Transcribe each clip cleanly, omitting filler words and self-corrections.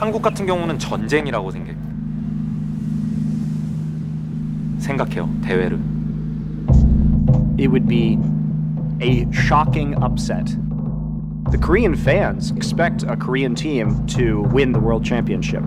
한국 같은 경우는 전쟁이라고 생각해요, 대회를. It would be a shocking upset. The Korean fans expect a Korean team to win the World Championship.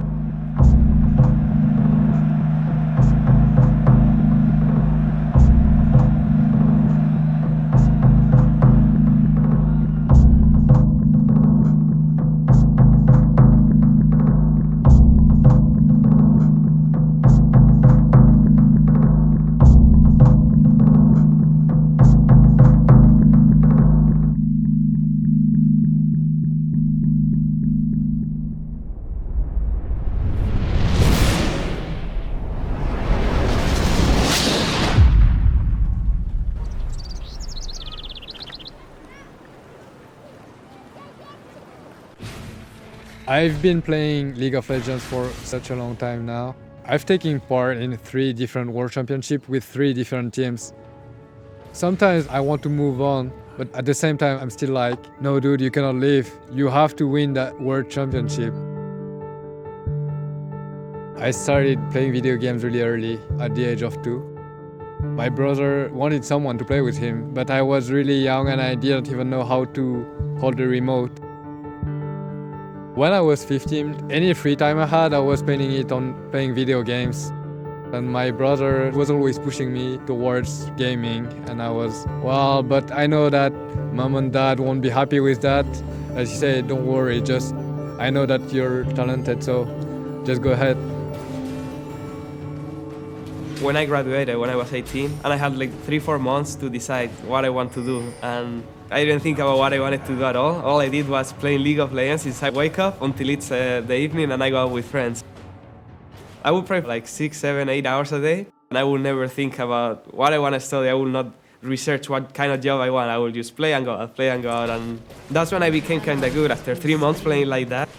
I've been playing League of Legends for such a long time now. I've taken part in 3 different World Championships with 3 different teams. Sometimes I want to move on, but at the same time I'm still like, no dude, you cannot leave. You have to win that World Championship. I started playing video games really early, at the age of 2. My brother wanted someone to play with him, but I was really young and I didn't even know how to hold the remote. When I was 15, any free time I had, I was spending it on playing video games. And my brother was always pushing me towards gaming. And I was, well, but I know that mom and dad won't be happy with that. As he said, don't worry, just, I know that you're talented, so just go ahead. When I graduated, when I was 18, and I had like 3-4 months to decide what I want to do. And I didn't think about what I wanted to do at all. All I did was play League of Legends since I wake up until it's the evening and I go out with friends. I would play like 6, 7, 8 hours a day, and I would never think about what I want to study. I will not research what kind of job I want. I will just play and go out, and that's when I became kind of good after 3 months playing like that.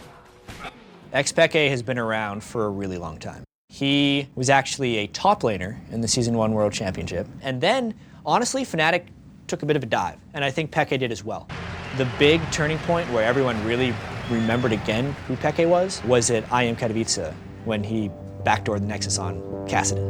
Xpeke has been around for a really long time. He was actually a top laner in the Season 1 World Championship, and then, honestly, Fnatic took a bit of a dive, and I think Peke did as well. The big turning point where everyone really remembered again who Peke was at IM Katowice when he backdoored the Nexus on Kassadin.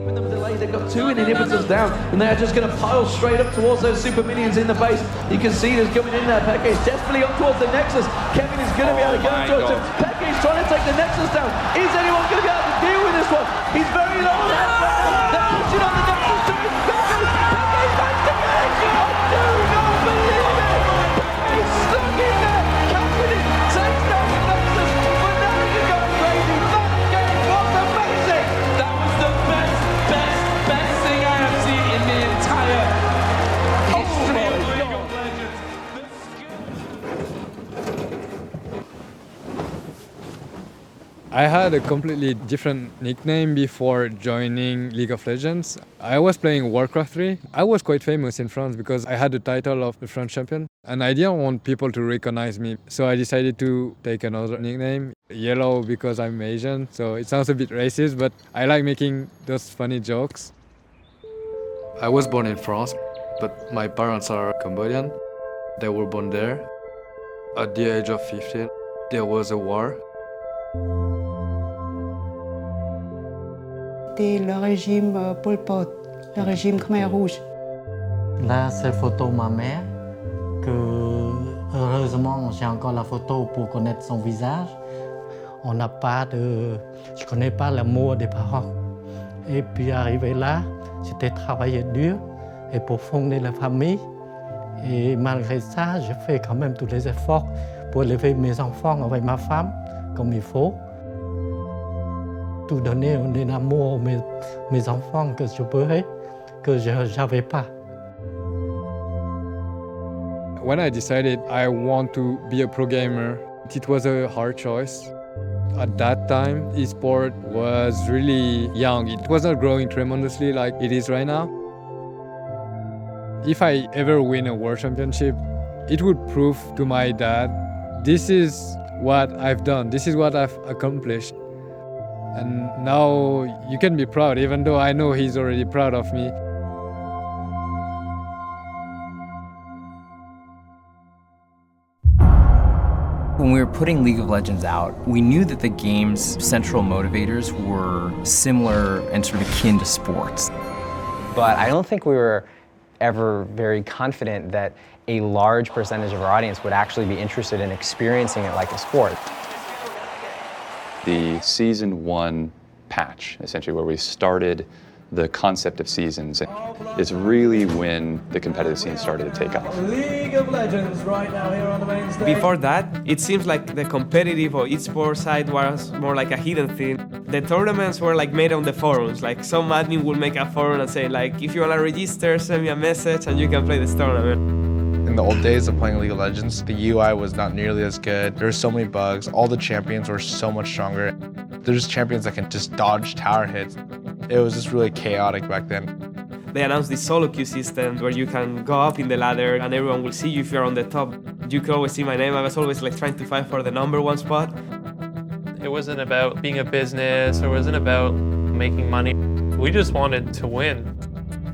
With them delayed, they've got 2 inhibitors down, and they are just going to pile straight up towards those super minions in the base. You can see there's coming in there. Peke is desperately up towards the Nexus. Kevin is going to be able to go towards him. Peke is trying to take the Nexus down. Is anyone going to be able to deal with this one? He's very low on health right now. They're pushing on the Nexus to his Peke's back to edge. I do not believe it. Peke's stuck in there. Kassadin takes down the Nexus. But now he can go crazy. That game was amazing. That was the best thing I have seen in the entire history of League of Legends. I had a completely different nickname before joining League of Legends. I was playing Warcraft 3. I was quite famous in France because I had the title of the French champion, and I didn't want people to recognize me. So I decided to take another nickname, Yellow, because I'm Asian. So it sounds a bit racist, but I like making those funny jokes. I was born in France, but my parents are Cambodian. They were born there. At the age of 15, there was a war. C'était le régime Pol Pot, le régime Khmer Rouge. Là, c'est la photo de ma mère, que heureusement j'ai encore la photo pour connaître son visage. On n'a pas de... Je connais pas l'amour des parents. Et puis arrivé là, j'étais travaillé dur et pour fonder la famille. Et malgré ça, j'ai fait quand même tous les efforts pour élever mes enfants avec ma femme comme il faut. Tout donner un amour à mes enfants que je pourrais, que je n'avais pas. When I decided I want to be a pro gamer, it was a hard choice. At that time, esport was really young. It was not growing tremendously like it is right now. If I ever win a world championship, it would prove to my dad, this is what I've done, this is what I've accomplished. And now you can be proud, even though I know he's already proud of me. When we were putting League of Legends out, we knew that the game's central motivators were similar and sort of akin to sports. But I don't think we were ever very confident that a large percentage of our audience would actually be interested in experiencing it like a sport. The Season 1 patch, essentially where we started the concept of seasons, is really when the competitive scene started to take off. League of Legends right now here on the main stage. Before that, it seems like the competitive or esports side was more like a hidden thing. The tournaments were like made on the forums. Like some admin will make a forum and say like, if you want to register, send me a message and you can play this tournament. In the old days of playing League of Legends, the UI was not nearly as good. There were so many bugs. All the champions were so much stronger. There's champions that can just dodge tower hits. It was just really chaotic back then. They announced this solo queue system where you can go up in the ladder and everyone will see you if you're on the top. You could always see my name. I was always like trying to fight for the #1 spot. It wasn't about being a business, or it wasn't about making money. We just wanted to win.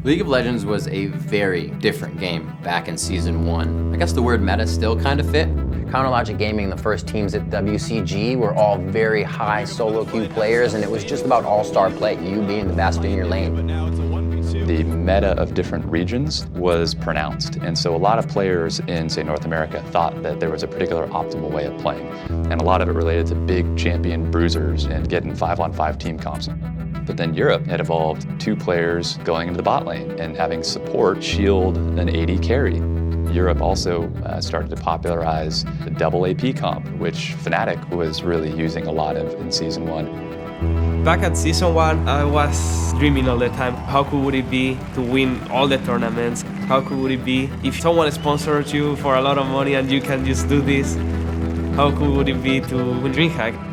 League of Legends was a very different game back in Season 1. I guess the word meta still kind of fit. Counterlogic Gaming, the first teams at WCG, were all very high solo queue players, and it was just about all-star play, you being the best in your lane. The meta of different regions was pronounced, and so a lot of players in, say, North America thought that there was a particular optimal way of playing, and a lot of it related to big champion bruisers and getting 5-on-5 team comps. But then Europe had evolved 2 players going into the bot lane and having support shield an AD carry. Europe also started to popularize the double AP comp, which Fnatic was really using a lot of in Season 1. Back at Season 1, I was dreaming all the time. How cool would it be to win all the tournaments? How cool would it be if someone sponsored you for a lot of money and you can just do this? How cool would it be to win DreamHack?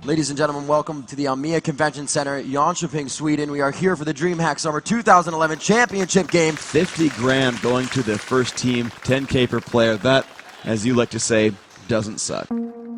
Ladies and gentlemen, welcome to the Almia Convention Center, Jönköping, Sweden. We are here for the DreamHack Summer 2011 Championship game. 50 grand going to the first team, 10K per player. That, as you like to say, doesn't suck.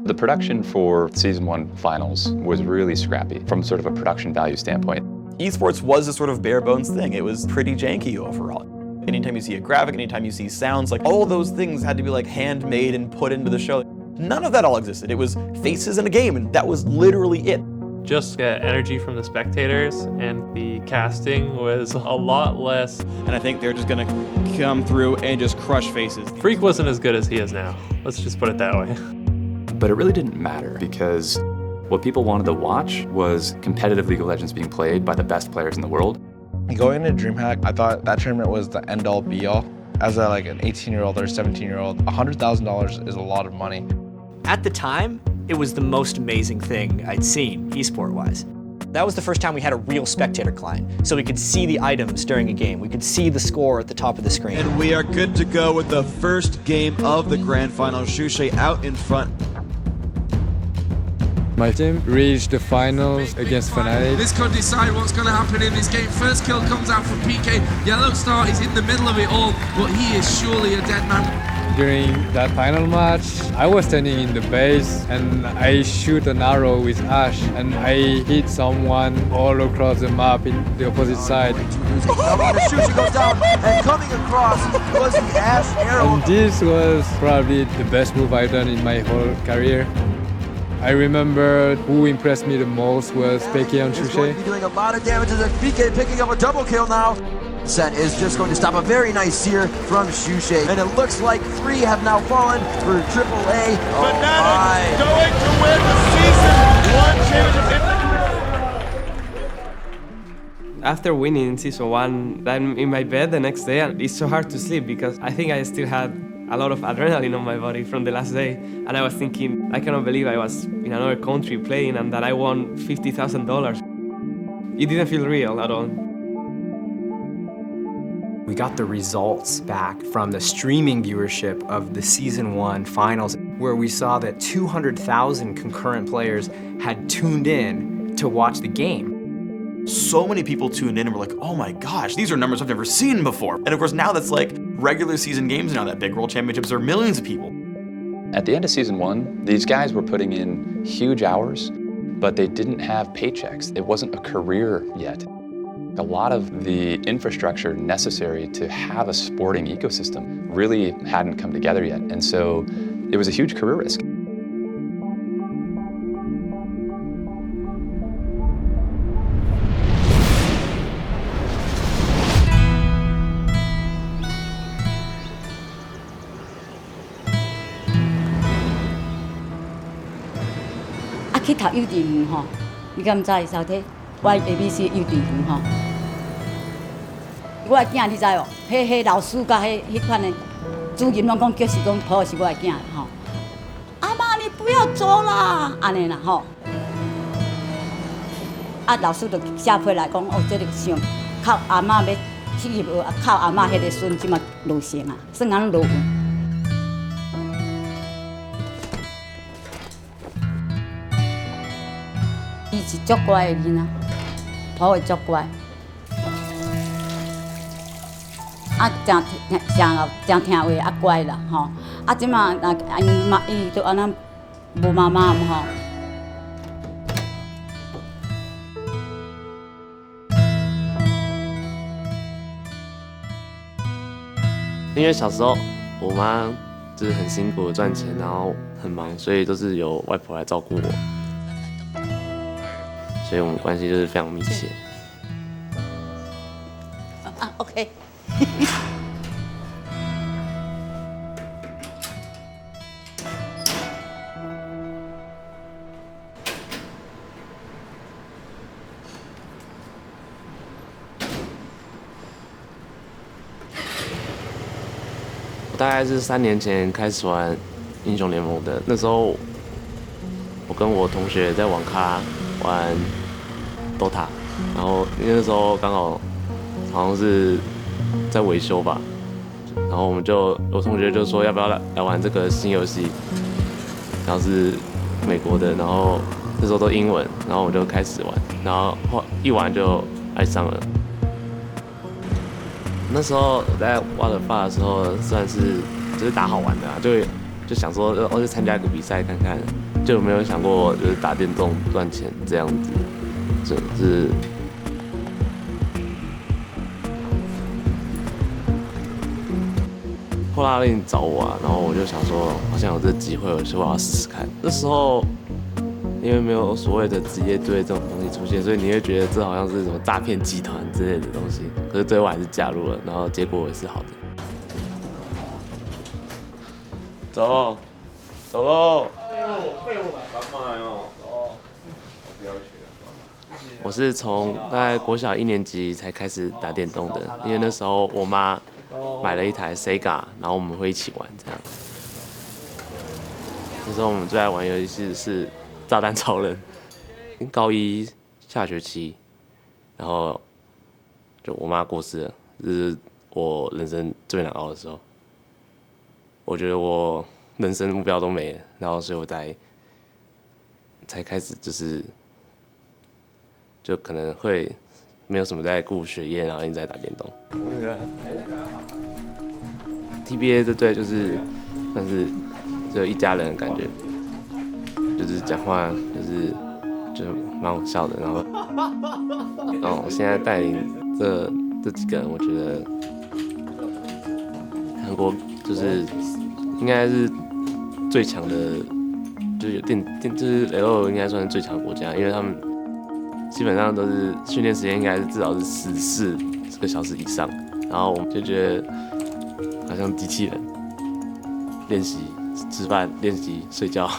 The production for Season 1 finals was really scrappy from sort of a production value standpoint. Esports was a sort of bare bones thing. It was pretty janky overall. Anytime you see a graphic, anytime you see sounds, like all those things had to be like handmade and put into the show. None of that all existed. It was faces in a game, and that was literally it. Just get energy from the spectators, and the casting was a lot less. And I think they're just gonna come through and just crush faces. Freak wasn't as good as he is now. Let's just put it that way. But it really didn't matter because what people wanted to watch was competitive League of Legends being played by the best players in the world. Going into DreamHack, I thought that tournament was the end-all be-all. As like an 18-year-old or 17-year-old, $100,000 is a lot of money. At the time, it was the most amazing thing I'd seen, esport-wise. That was the first time we had a real spectator client, so we could see the items during a game. We could see the score at the top of the screen. And we are good to go with the first game of the Grand Final. Xuexi out in front. My team reached the finals against Fnatic. This could decide what's going to happen in this game. First kill comes out from PK. Yellowstar is in the middle of it all, but he is surely a dead man. During that final match, I was standing in the base and I shoot an arrow with Ashe and I hit someone all across the map in the opposite side. Xuexi goes down, and coming across was the Ashe arrow. And this was probably the best move I've done in my whole career. I remember who impressed me the most was PK on He's going to Xuexi. be doing a lot of damage as PK picking up a double kill now. Sen is just going to stop a very nice seer from Xuexi. And it looks like 3 have now fallen for AAA. Fnatic going to win the Season 1 championship. After winning in Season 1, I'm in my bed the next day and it's so hard to sleep because I think I still had a lot of adrenaline on my body from the last day. And I was thinking, I cannot believe I was in another country playing and that I won $50,000. It didn't feel real at all. We got the results back from the streaming viewership of the Season 1 finals, where we saw that 200,000 concurrent players had tuned in to watch the game. So many people tuned in and were like, oh my gosh, these are numbers I've never seen before. And of course now that's like regular season games now, that big world championships are millions of people. At the end of Season 1, these guys were putting in huge hours, but they didn't have paychecks. It wasn't a career yet. A lot of the infrastructure necessary to have a sporting ecosystem really hadn't come together yet. And so it was a huge career risk. À, 去讀幼稚園吼，你敢知？小體我 ABC 幼稚園吼，我的囝你知無？迄老師甲迄款的主任攏講，就是講抱是我的囝吼。阿媽，你不要走啦，安尼啦吼。啊，老師就寫批來講，哦，這個像靠阿媽要去入學，靠阿媽迄個孫即嘛落成啊，算安落。伊是足乖的囡仔，抱的足乖，啊，真听话，啊乖啦吼。啊，即马那因妈伊都安那无妈妈嘛吼。因为小时候我妈就是很辛苦的赚钱，然后很忙，所以都是由外婆来照顾我。所以我们关系就是非常密切。啊 ，OK 我大概是3年前开始玩英雄联盟的，那时候我跟我同学在网咖玩DOTA， 然后因为那时候刚好像是在维修吧，然后我同学就说要不要来玩这个新游戏，然后是美国的，然后那时候都英文，然后我就开始玩，然后一玩就爱上了。那时候我在挖的发的时候，算是就是打好玩的啊，就想说去参加一个比赛看看，就没有想过就是打电动赚钱这样子。就是后拉令找我啊，然后我就想说，好像有这机会，所以我要试试看。那时候因为没有所谓的职业队这种东西出现，所以你会觉得这好像是什么诈骗集团之类的东西。可是最后还是加入了，然后结果也是好的。走，走喽！废物吧，干嘛哟？哦，不要学。我是从大概国小1年级才开始打电动的，因为那时候我妈买了一台 Sega， 然后我们会一起玩这样。那时候我们最爱玩游戏是炸弹超人。高1下学期，然后就我妈过世了，这是我人生最难熬的时候。我觉得我人生目标都没了，然后所以我才开始就可能会没有什么在顾学业，然后一直在打电动。TBA 这队就是算是就一家人的感觉，就是讲话就蛮好笑的，然后我现在带领这几个人，我觉得韩国就是应该是最强的，就是就是 LOL 应该算是最强的国家，因为他们基本上都是训练时间应该是至少是14个小时以上，然后我们就觉得好像机器人，练习吃饭、练习睡觉。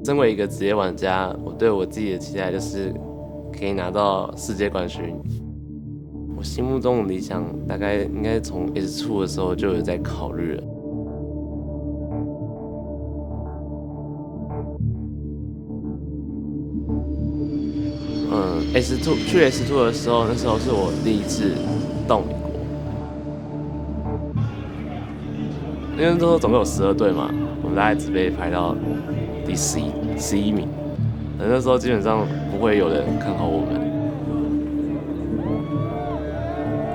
身为一个职业玩家，我对我自己的期待就是可以拿到世界冠军。我心目中的理想大概应该从 S2 的时候就有在考虑了。去 S2 的时候，那时候是我第一次到美国，因为那时候总共有12队嘛，我们大概只被排到第11名，那时候基本上不会有人看好我们。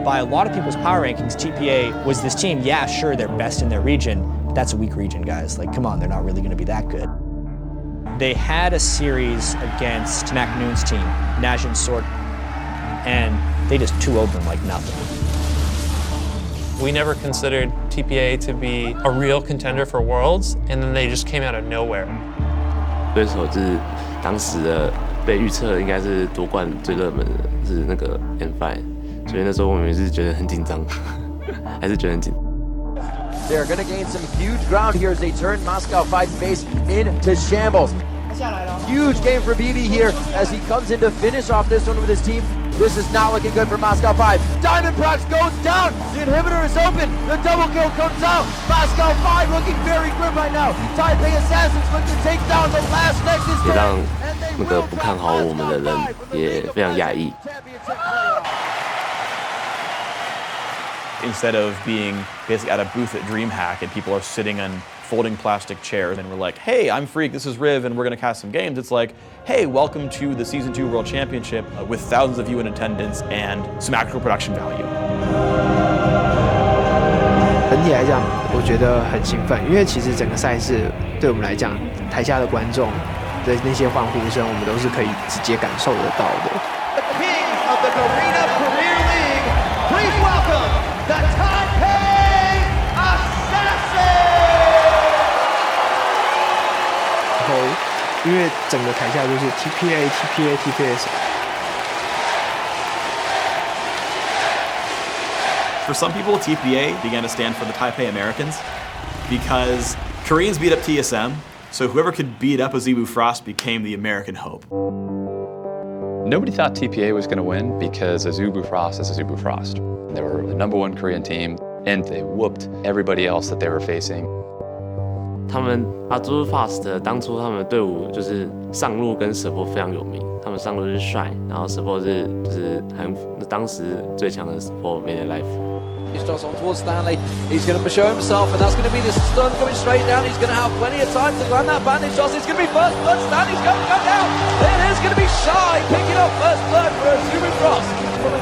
By a lot of people's power rankings, TPA was this team, yeah, sure, they're best in their region, that's a weak region, guys. Like, come on, they're not really going to be that good. They had a series against McNoon's team, Najin Sword, and they just 2-0'd them like nothing. We never considered TPA to be a real contender for Worlds, and then they just came out of nowhere. 对手是当时的被预测应该是夺冠最热门的，是那个 N5， 所以那时候我们也是觉得很紧张，还是觉得很紧。 They're going to gain some huge ground here as they turn Moscow 5's base into shambles. Huge game for BB here as he comes in to finish off this one with his team. This is not looking good for Moscow 5. Diamondprox goes down. The inhibitor is open. The double kill comes out. Moscow 5 looking very good right now. Taipei Assassins look to take down the last Nexus. 也让那个不看好我们的人也非常讶异。 Instead of being basically at a booth at DreamHack and people are sitting on folding plastic chairs and we're like, hey, I'm Freak, this is Riv, and we're gonna cast some games. It's like, hey, welcome to the Season 2 World Championship with thousands of you in attendance and some actual production value. 整体来讲，我觉得很兴奋，因为其实整个赛事对我们来讲，台下的观众的那些欢呼声，我们都是可以直接感受得到的。 The king of the Garena Premier League, please welcome the Taipei Assassins! 然后，因为整个台下都是 TPA。 For some people, TPA began to stand for the Taipei Americans because Koreans beat up TSM, so whoever could beat up Azubu Frost became the American hope. Nobody thought TPA was going to win because Azubu Frost is Azubu Frost. They were the #1 Korean team, and they whooped everybody else that they were facing. 他们 Azubu Frost 当初他们队伍就是上路跟 support 非常有名，他们上路是帅，然后 support 就是当时最强的 support Media Life。 He's just on towards Stanley. He's going to show himself, and that's going to be the stun coming straight down. He's going to have plenty of time to land that bandage toss. It's going to be first blood. Stanley's going to go down. It is going to be Shy picking up first blood for Azubu Frost.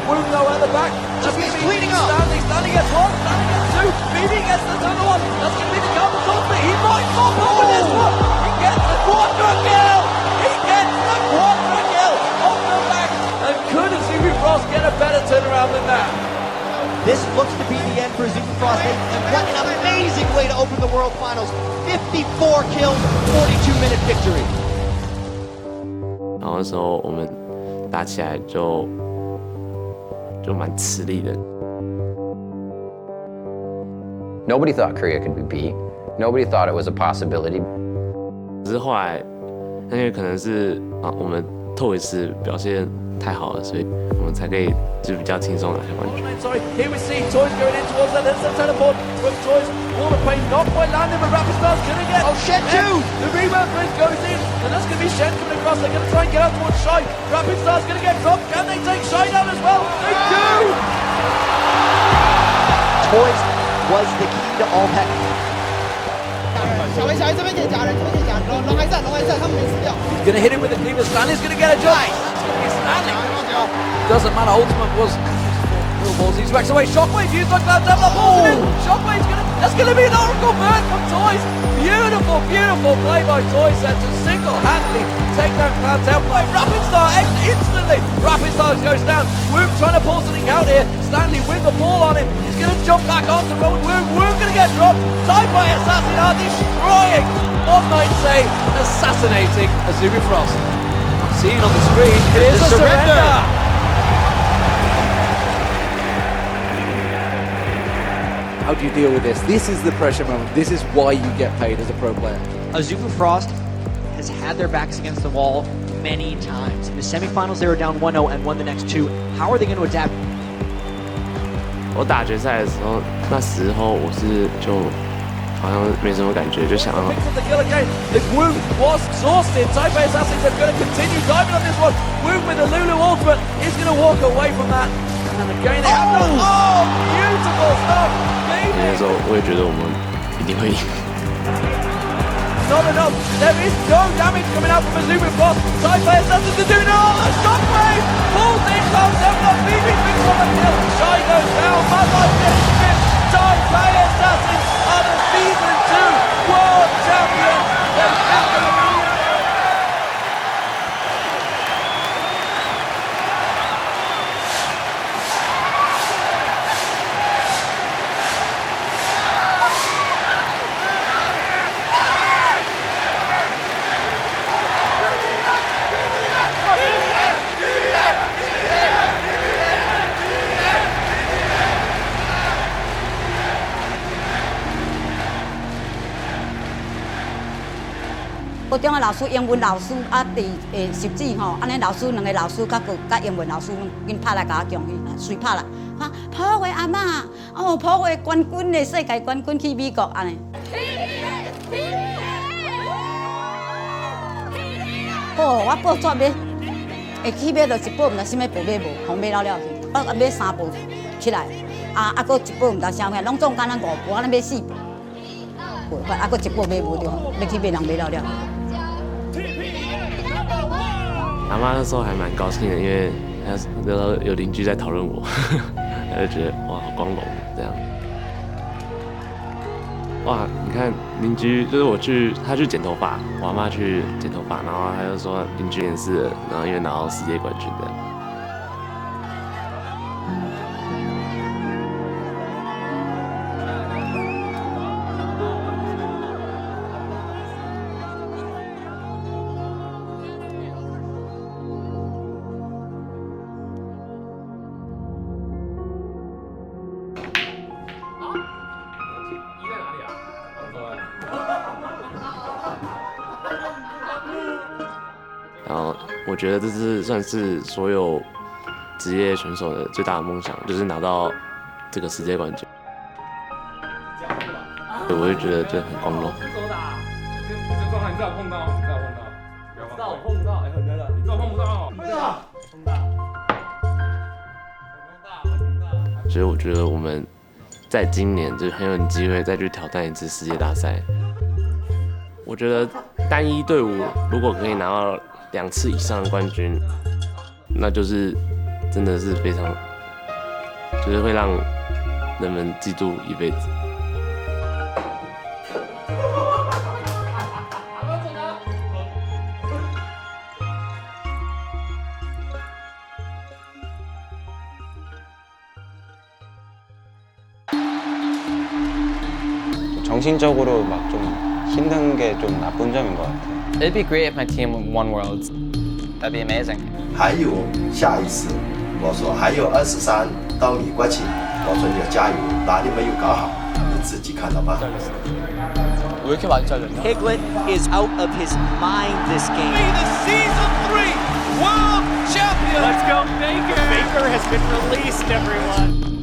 Wound though at the back. That's going to be cleaning up. Stanley gets one. Stanley gets two. BB gets the other one. That's going to be the double top, but he might pop up with this one. He gets the quadra kill. He gets the quadra kill off the back. And could Azubu Frost get a better turnaround than that? This looks to be the end for Azubu Frost, and what an amazing way to open the World Finals. 54 kills, 42-minute victory. 然后那时候我们打起来就蛮吃力的。 Nobody thought Korea could be beat. Nobody thought it was a possibility. 只是后来，因为可能是我们透一次表现太好了，所以我们才可以就比较轻松拿下冠军。 Sorry, here we see Toys going in towards that. There's the teleport from Toys. Wall of Pain not quite landing, but Rapid Star's going to get. Oh, Shen too! The rebound bridge goes in, and that's going to be Shen coming across. They're going to try and get out towards Shy. Rapid Star's going to get dropped. Can they take Shy down as well? They do! Toys was the key to all heck. 小威这边点假人，这边点假人，龙还在，他们没死掉。 He's going to hit him with the cleaver. Stanley's going to get a jump. Stanley. Doesn't matter. Ultimate was. He's whacks away. Shockwave used on Cloud Devil. Shockwave's going to. That's going to be an Oracle burn from Toys. Beautiful, beautiful play by Toys set to single-handedly take down Cloud Devil. Rapid Star instantly. Rapid Star goes down. Woom trying to pull something out here. Stanley with the ball on him. He's going to jump back onto Rowan Woom. Woom going to get dropped. Taipei Assassin are destroying. One might say assassinating Azubu Frost. Seen on the screen, it is a surrender. How do you deal with this? This is the pressure moment. This is why you get paid as a pro player. Azubu Frost has had their backs against the wall many times. In the semifinals, they were down 1-0 and won the next two. How are they going to adapt? 我打决赛的时候，那时候我是就好像没什么感觉，就想要。 The Woom was exhausted. Taipei Assassins are going to continue diving on this one. Woom with the Lulu ultimate is going to walk away from that. And again, they have oh, beautiful stuff. 那时候我也觉得我们一定会赢。 Not enough. There is no damage coming out from Azubu Frost. Taipei Assassins are doing it all. A shockwave pulls in. Cloud Devil. BB picks up a kill. Shy goes down. Mad Life gets fifth. Taipei Assassins are the Season 2高中的老师、英文老师啊，伫习字吼，安尼老师两个老师甲英文老师紧拍来甲我恭喜，随拍啦，哈，普惠阿嬷，哦，普惠冠军的世界冠军去美国安尼。哦，我报纸买，会去买就一本，毋知啥物报买无，红买了去，我买3本起来，搁一本毋知啥物，拢总干咱5本，咱买4本，搁一本买无着，要去买人买了。阿妈那时候还蛮高兴的，因为那时候有邻居在讨论我，她就觉得哇好光荣这样。哇，你看邻居就是他去剪头发，我阿妈去剪头发，然后他就说邻居也是，然后因为拿到世界冠军这样。然后我觉得这是算是所有职业选手的最大的梦想，就是拿到这个世界冠军。我就觉得这很光荣。你最好碰到，碰不到，哎，很难的，你最好碰不到，碰到。所以我觉得我们在今年就很有机会再去挑战一次世界大赛。我觉得单一队伍如果可以拿到2次以上的冠军，那就是真的是非常，就是会让人们记住一辈子。정신적으로 막 좀 힘든 게 좀 나쁜 점인 것 같아요. It'd be great if my team won Worlds. That'd be amazing. 还有下一次，我说还有23到美国去，我说你要加油，哪里没有搞好，你自己看到吧。왜 이렇게 많이 잘렸냐? Piglet is out of his mind this game. The season 3 world champion. Let's go, Baker. Baker has been released, everyone.